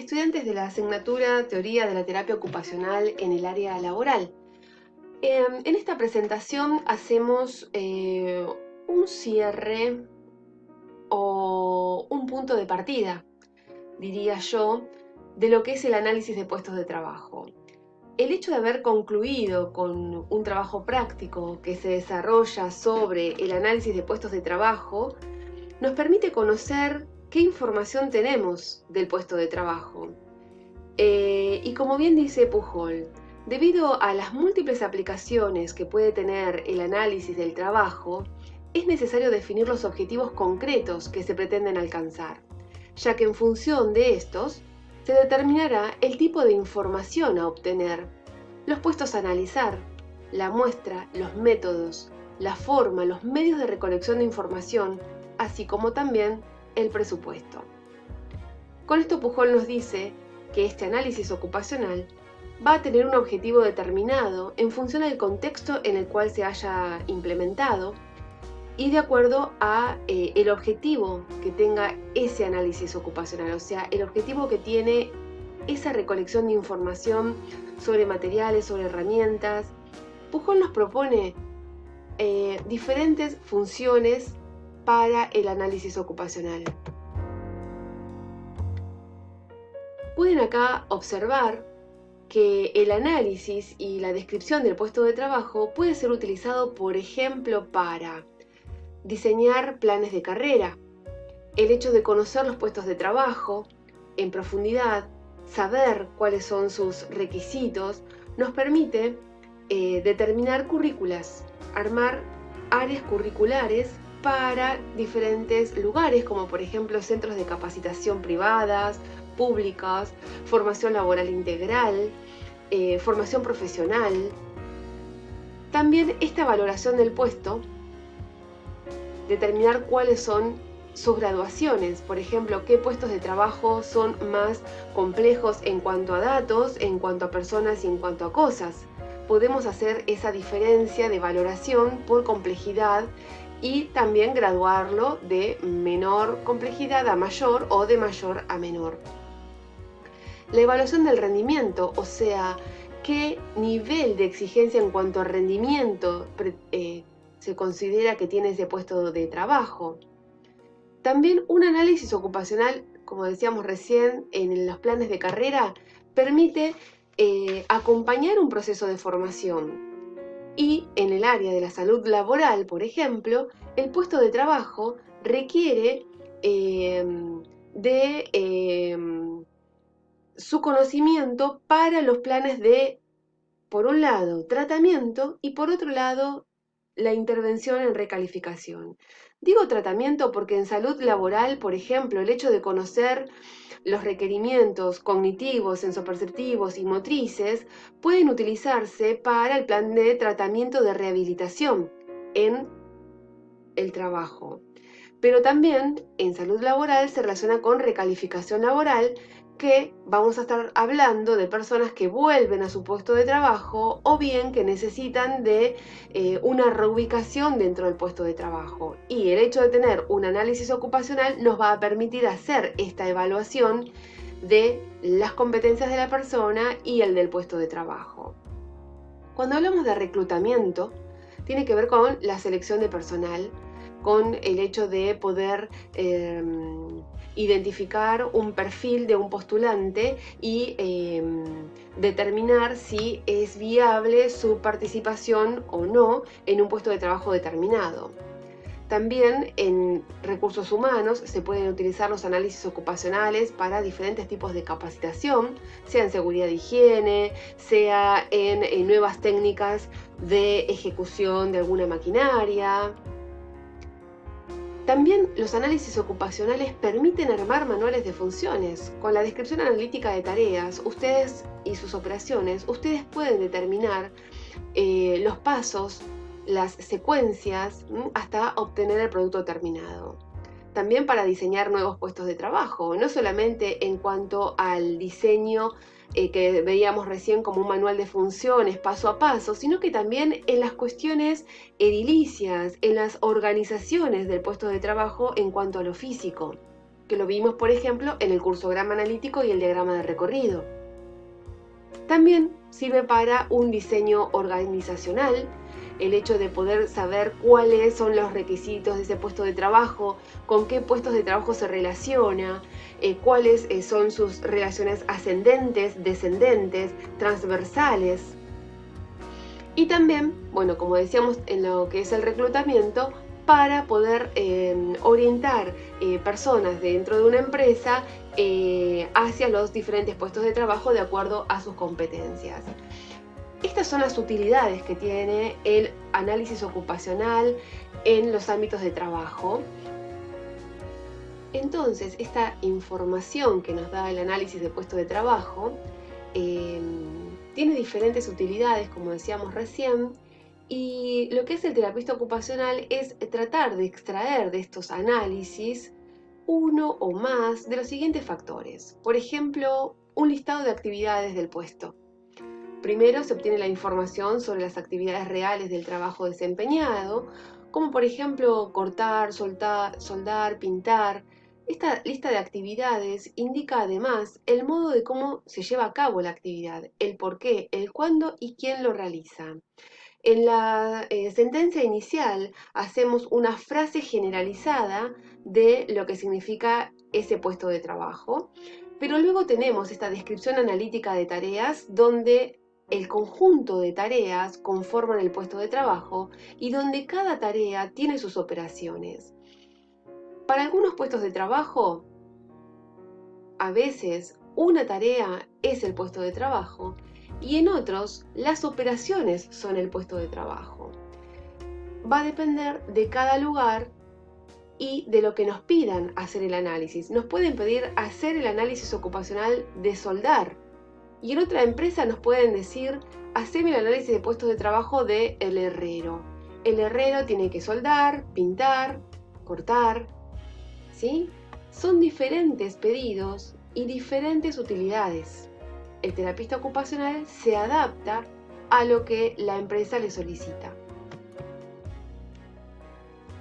estudiantes de la asignatura Teoría de la Terapia Ocupacional en el área laboral. En esta presentación hacemos un cierre o un punto de partida, diría yo, de lo que es el análisis de puestos de trabajo. El hecho de haber concluido con un trabajo práctico que se desarrolla sobre el análisis de puestos de trabajo nos permite conocer qué información tenemos del puesto de trabajo. Y como bien dice Pujol, debido a las múltiples aplicaciones que puede tener el análisis del trabajo, es necesario definir los objetivos concretos que se pretenden alcanzar, ya que en función de estos se determinará el tipo de información a obtener, los puestos a analizar, la muestra, los métodos, la forma, los medios de recolección de información, así como también el presupuesto. Con esto Pujol nos dice que este análisis ocupacional va a tener un objetivo determinado en función del contexto en el cual se haya implementado y de acuerdo a el objetivo que tenga ese análisis ocupacional, o sea, el objetivo que tiene esa recolección de información sobre materiales, sobre herramientas. Pujol nos propone diferentes funciones para el análisis ocupacional. Pueden acá observar que el análisis y la descripción del puesto de trabajo puede ser utilizado, por ejemplo, para diseñar planes de carrera. El hecho de conocer los puestos de trabajo en profundidad, saber cuáles son sus requisitos, nos permite determinar currículas, armar áreas curriculares para diferentes lugares, como por ejemplo centros de capacitación privadas, públicas, formación laboral integral, formación profesional. También esta valoración del puesto, determinar cuáles son sus graduaciones, por ejemplo, qué puestos de trabajo son más complejos en cuanto a datos, en cuanto a personas y en cuanto a cosas. Podemos hacer esa diferencia de valoración por complejidad y también graduarlo de menor complejidad a mayor o de mayor a menor. La evaluación del rendimiento, o sea, qué nivel de exigencia en cuanto a rendimiento se considera que tiene ese puesto de trabajo. También un análisis ocupacional, como decíamos recién, en los planes de carrera, permite acompañar un proceso de formación. Y en el área de la salud laboral, por ejemplo, el puesto de trabajo requiere su conocimiento para los planes de, por un lado, tratamiento y por otro lado, la intervención en recalificación. Digo tratamiento porque en salud laboral, por ejemplo, el hecho de conocer los requerimientos cognitivos, sensoperceptivos y motrices pueden utilizarse para el plan de tratamiento de rehabilitación en el trabajo. Pero también en salud laboral se relaciona con recalificación laboral, que vamos a estar hablando de personas que vuelven a su puesto de trabajo o bien que necesitan de una reubicación dentro del puesto de trabajo. Y el hecho de tener un análisis ocupacional nos va a permitir hacer esta evaluación de las competencias de la persona y el del puesto de trabajo. Cuando hablamos de reclutamiento, tiene que ver con la selección de personal, con el hecho de poder identificar un perfil de un postulante y determinar si es viable su participación o no en un puesto de trabajo determinado. También en recursos humanos se pueden utilizar los análisis ocupacionales para diferentes tipos de capacitación, sea en seguridad de higiene, sea en nuevas técnicas de ejecución de alguna maquinaria. También los análisis ocupacionales permiten armar manuales de funciones. Con la descripción analítica de tareas, ustedes y sus operaciones, ustedes pueden determinar los pasos, las secuencias, hasta obtener el producto terminado. También para diseñar nuevos puestos de trabajo, no solamente en cuanto al diseño que veíamos recién como un manual de funciones paso a paso, sino que también en las cuestiones edilicias, en las organizaciones del puesto de trabajo en cuanto a lo físico. que lo vimos, por ejemplo, en el cursograma analítico y el diagrama de recorrido. También sirve para un diseño organizacional, el hecho de poder saber cuáles son los requisitos de ese puesto de trabajo, con qué puestos de trabajo se relaciona, cuáles son sus relaciones ascendentes, descendentes, transversales. Y también, bueno, como decíamos en lo que es el reclutamiento, para poder orientar personas dentro de una empresa hacia los diferentes puestos de trabajo de acuerdo a sus competencias. Estas son las utilidades que tiene el análisis ocupacional en los ámbitos de trabajo. Entonces, esta información que nos da el análisis de puesto de trabajo tiene diferentes utilidades, como decíamos recién, y lo que es el terapista ocupacional es tratar de extraer de estos análisis uno o más de los siguientes factores. Por ejemplo, un listado de actividades del puesto. Primero se obtiene la información sobre las actividades reales del trabajo desempeñado, como por ejemplo cortar, soldar, pintar. Esta lista de actividades indica además el modo de cómo se lleva a cabo la actividad, el por qué, el cuándo y quién lo realiza. En la sentencia inicial hacemos una frase generalizada de lo que significa ese puesto de trabajo, pero luego tenemos esta descripción analítica de tareas donde el conjunto de tareas conforman el puesto de trabajo y donde cada tarea tiene sus operaciones. Para algunos puestos de trabajo, a veces una tarea es el puesto de trabajo y en otros las operaciones son el puesto de trabajo. Va a depender de cada lugar y de lo que nos pidan hacer el análisis. Nos pueden pedir hacer el análisis ocupacional de soldar y en otra empresa nos pueden decir haceme el análisis de puestos de trabajo del herrero. El herrero tiene que soldar, pintar, cortar, ¿sí? Son diferentes pedidos y diferentes utilidades. El terapista ocupacional se adapta a lo que la empresa le solicita.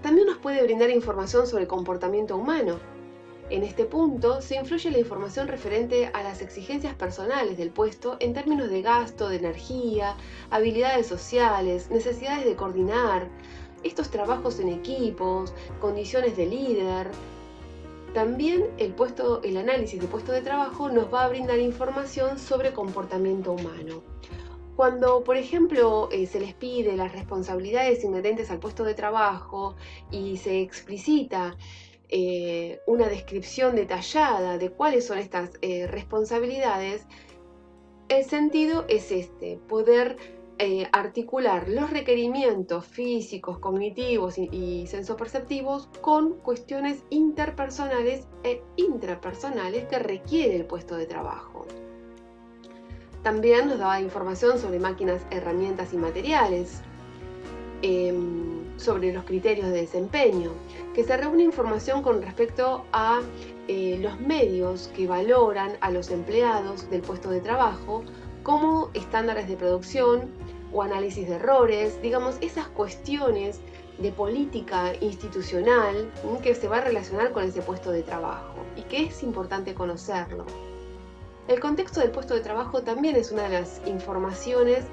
También nos puede brindar información sobre el comportamiento humano. En este punto se influye la información referente a las exigencias personales del puesto en términos de gasto, de energía, habilidades sociales, necesidades de coordinar, estos trabajos en equipos, condiciones de líder. También el análisis de puesto de trabajo nos va a brindar información sobre comportamiento humano. Cuando, por ejemplo, se les pide las responsabilidades inherentes al puesto de trabajo y se explicita una descripción detallada de cuáles son estas responsabilidades, el sentido es poder articular los requerimientos físicos, cognitivos y sensoperceptivos con cuestiones interpersonales e intrapersonales que requiere el puesto de trabajo. También nos daba información sobre máquinas, herramientas y materiales, sobre los criterios de desempeño, que se reúne información con respecto a los medios que valoran a los empleados del puesto de trabajo, como estándares de producción o análisis de errores, digamos, esas cuestiones de política institucional que se va a relacionar con ese puesto de trabajo y que es importante conocerlo. El contexto del puesto de trabajo también es una de las informaciones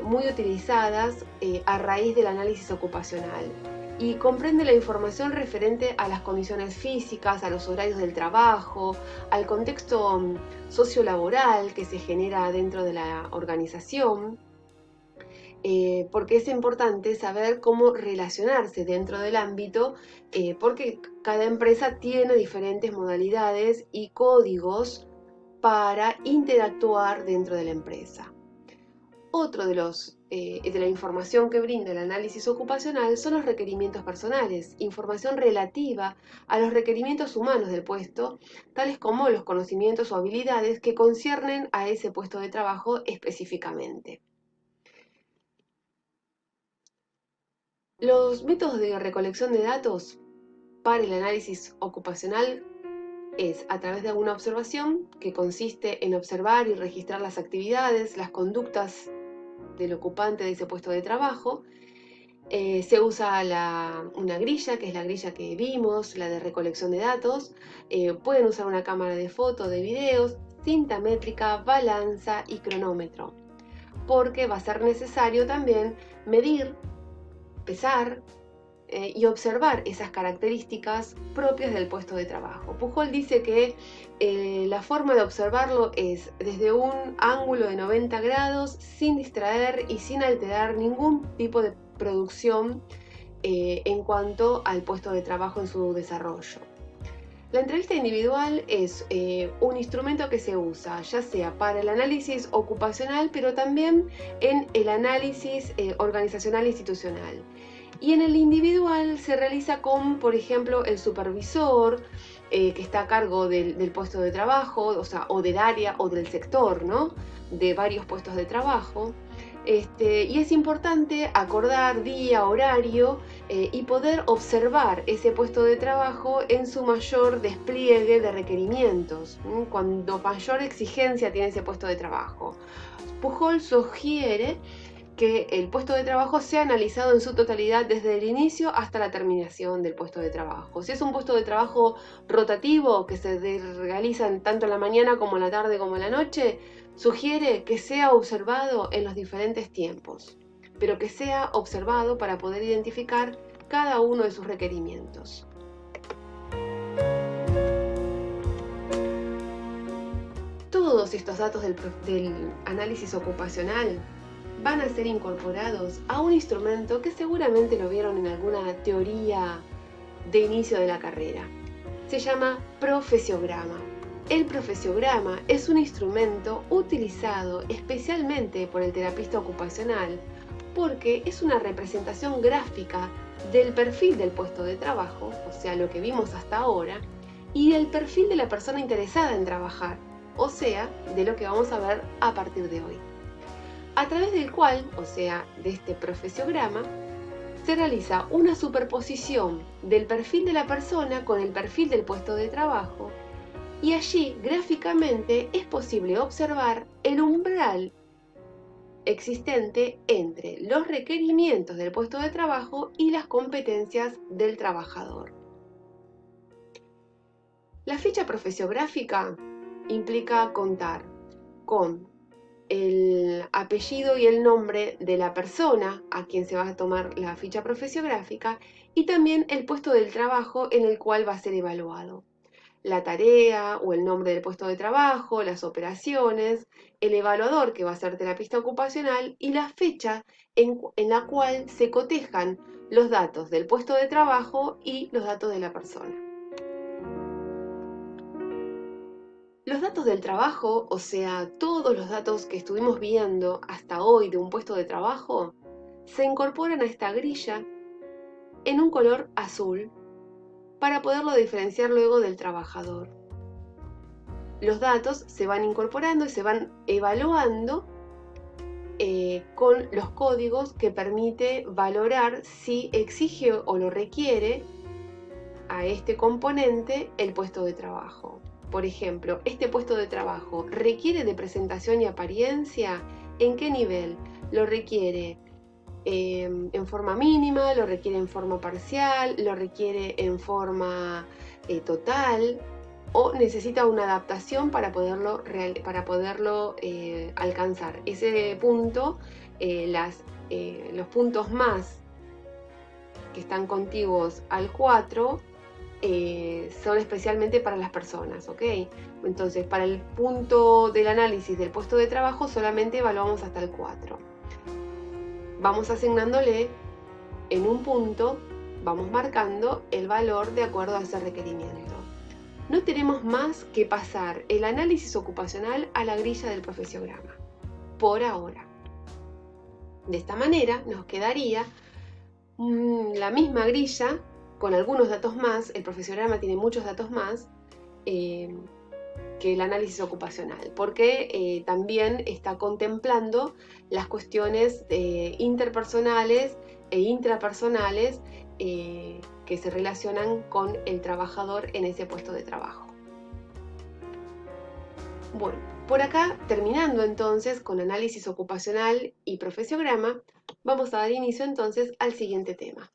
muy utilizadas a raíz del análisis ocupacional y comprende la información referente a las condiciones físicas, a los horarios del trabajo, al contexto sociolaboral que se genera dentro de la organización, porque es importante saber cómo relacionarse dentro del ámbito, porque cada empresa tiene diferentes modalidades y códigos para interactuar dentro de la empresa. Otro de la información que brinda el análisis ocupacional son los requerimientos personales, información relativa a los requerimientos humanos del puesto, tales como los conocimientos o habilidades que conciernen a ese puesto de trabajo específicamente. Los métodos de recolección de datos para el análisis ocupacional es a través de una observación que consiste en observar y registrar las actividades, las conductas del ocupante de ese puesto de trabajo, Se usa una grilla, que es la grilla que vimos, la de recolección de datos. Pueden usar una cámara de fotos, de videos, cinta métrica, balanza y cronómetro, porque va a ser necesario también medir, pesar y observar esas características propias del puesto de trabajo. Pujol dice que la forma de observarlo es desde un ángulo de 90 grados, sin distraer y sin alterar ningún tipo de producción en cuanto al puesto de trabajo en su desarrollo. La entrevista individual es un instrumento que se usa ya sea para el análisis ocupacional, pero también en el análisis organizacional e institucional. Y en el individual se realiza con, por ejemplo, el supervisor que está a cargo del puesto de trabajo, o del área o del sector, ¿no? De varios puestos de trabajo. Y es importante acordar día, horario y poder observar ese puesto de trabajo en su mayor despliegue de requerimientos, cuando mayor exigencia tiene ese puesto de trabajo. Pujol sugiere que el puesto de trabajo sea analizado en su totalidad desde el inicio hasta la terminación del puesto de trabajo. Si es un puesto de trabajo rotativo que se realiza tanto en la mañana como en la tarde como en la noche, sugiere que sea observado en los diferentes tiempos, pero que sea observado para poder identificar cada uno de sus requerimientos. Todos estos datos del análisis ocupacional van a ser incorporados a un instrumento que seguramente lo vieron en alguna teoría de inicio de la carrera. Se llama profesiograma. El profesiograma es un instrumento utilizado especialmente por el terapista ocupacional porque es una representación gráfica del perfil del puesto de trabajo, o sea, lo que vimos hasta ahora, y del perfil de la persona interesada en trabajar, o sea, de lo que vamos a ver a partir de hoy. A través del cual, o sea, de este profesiograma, se realiza una superposición del perfil de la persona con el perfil del puesto de trabajo y allí gráficamente es posible observar el umbral existente entre los requerimientos del puesto de trabajo y las competencias del trabajador. La ficha profesiográfica implica contar con el apellido y el nombre de la persona a quien se va a tomar la ficha profesiográfica y también el puesto del trabajo en el cual va a ser evaluado. La tarea o el nombre del puesto de trabajo, las operaciones, el evaluador que va a ser terapista ocupacional y la fecha en la cual se cotejan los datos del puesto de trabajo y los datos de la persona. Los datos del trabajo, o sea, todos los datos que estuvimos viendo hasta hoy de un puesto de trabajo, se incorporan a esta grilla en un color azul para poderlo diferenciar luego del trabajador. Los datos se van incorporando y se van evaluando con los códigos que permite valorar si exige o lo requiere a este componente el puesto de trabajo. Por ejemplo, este puesto de trabajo requiere de presentación y apariencia. ¿En qué nivel? ¿Lo requiere en forma mínima? ¿Lo requiere en forma parcial? ¿Lo requiere en forma total? ¿O necesita una adaptación para poderlo alcanzar? Ese punto, los puntos más que están contiguos al 4 son especialmente para las personas, ¿ok? Entonces, para el punto del análisis del puesto de trabajo solamente evaluamos hasta el 4. Vamos asignándole en un punto, vamos marcando el valor de acuerdo a ese requerimiento. No tenemos más que pasar el análisis ocupacional a la grilla del profesiograma, por ahora. De esta manera nos quedaría la misma grilla con algunos datos más. El profesiograma tiene muchos datos más que el análisis ocupacional, porque también está contemplando las cuestiones interpersonales e intrapersonales que se relacionan con el trabajador en ese puesto de trabajo. Bueno, por acá, terminando entonces con análisis ocupacional y profesiograma, Vamos a dar inicio entonces al siguiente tema.